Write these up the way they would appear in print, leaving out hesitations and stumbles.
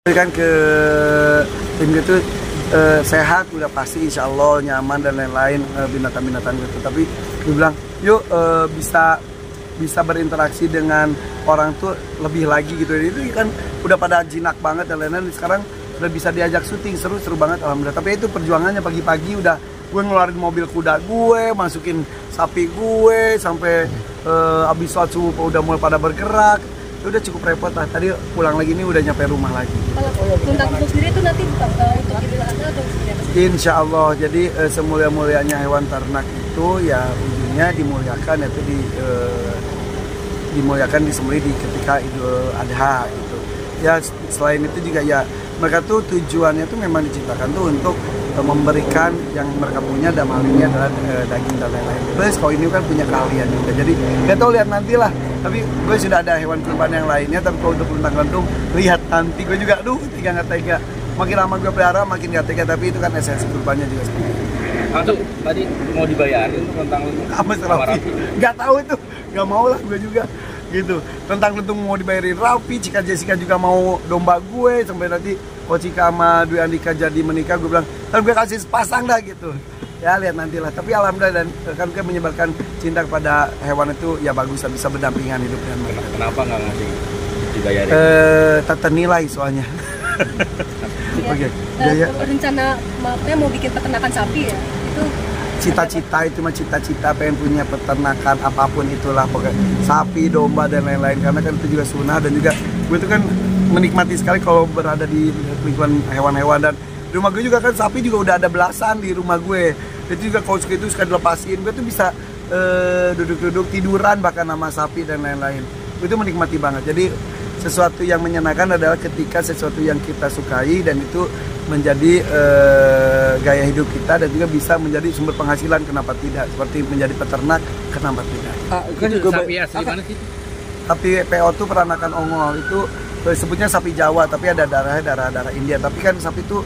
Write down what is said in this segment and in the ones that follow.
Kan ke tim itu sehat udah pasti, insya Allah nyaman dan lain-lain, binatang-binatang gitu. Tapi dia bilang yuk bisa berinteraksi dengan orang tuh lebih lagi gitu. Itu kan udah pada jinak banget dan lain-lain. Sekarang udah bisa diajak syuting, seru banget alhamdulillah. Tapi itu perjuangannya pagi-pagi udah gue ngeluarin mobil kuda gue, masukin sapi gue sampai habis sholat subuh udah mulai pada bergerak. Udah cukup repot lah, tadi pulang lagi ini udah nyampe rumah lagi. Kalau tuntang tusuk sendiri itu nanti untuk Idul Adha atau seperti apa sih? Insya Allah, jadi semulia-mulianya hewan ternak itu ya ujungnya dimuliakan, yaitu dimuliakan disembelih di ketika Idul Adha gitu. Ya selain itu juga ya mereka tuh tujuannya tuh memang diciptakan tuh untuk memberikan yang mereka punya, dan hal ini adalah daging dan lain-lain. Plus kalau ini kan punya keahlian juga, jadi nggak tahu, lihat nanti lah. Tapi gue sudah ada hewan kurban yang lainnya, tapi kalau untuk luntang lantung lihat nanti. Gue juga nggak tega. Makin lama gue pelihara makin nggak tega, tapi itu kan esensi kurbannya juga seperti itu. Langsung tadi mau dibayarin tuh luntang lantung sama Raffi? Nggak tahu itu, nggak mau lah gue juga gitu. Tentang lentung mau dibayarin Raffi, Cika Jessica juga mau domba gue, sampai nanti kalau Cika sama Dwi Andika jadi menikah, gue bilang kan gue kasih sepasang dah gitu. Ya lihat nantilah. Tapi alhamdulillah, dan kan gue menyebarkan cinta kepada hewan itu ya bagus, bisa berdampingan hidup dengan mereka. Kenapa nggak ngasih dibayarin? Ternilai soalnya. Oke. Rencana maafnya mau bikin peternakan sapi ya? Itu cita-cita, itu mah cita-cita pengen punya peternakan apapun itulah, pokoknya sapi, domba dan lain-lain, karena kan itu juga sunnah. Dan juga gue itu kan menikmati sekali kalau berada di lingkungan hewan-hewan, dan di rumah gue juga kan sapi juga udah ada belasan di rumah gue. Itu juga kalau suka itu suka dilepasin, gue tuh bisa duduk-duduk tiduran bahkan sama sapi dan lain-lain. Gue itu menikmati banget. Jadi sesuatu yang menyenangkan adalah ketika sesuatu yang kita sukai dan itu menjadi gaya hidup kita, dan juga bisa menjadi sumber penghasilan, kenapa tidak? Seperti menjadi peternak, kenapa tidak? Kan juga sapi asli mana sih? Sapi PO itu peranakan Ongol, itu sebutnya sapi Jawa, tapi ada darah India. Tapi kan sapi itu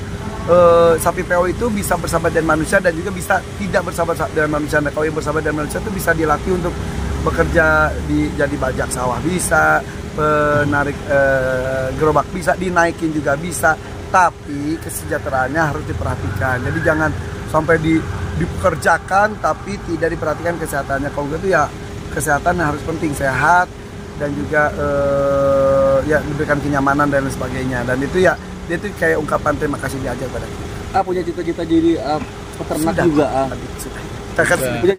sapi PO itu bisa bersahabat dengan manusia dan juga bisa tidak bersahabat dengan manusia. Nah, kalau yang bersahabat dengan manusia itu bisa dilatih untuk bekerja jadi bajak sawah, bisa menarik gerobak, bisa dinaikin juga bisa. Tapi kesejahteraannya harus diperhatikan. Jadi jangan sampai dipekerjakan tapi tidak diperhatikan kesehatannya. Kalau gitu ya kesehatan harus penting, sehat dan juga ya diberikan kenyamanan dan lain sebagainya. Dan itu ya dia itu kayak ungkapan terima kasih diajar pada kita. Punya cita-cita jadi peternak Sudah, juga. Sudah. Kita kan punya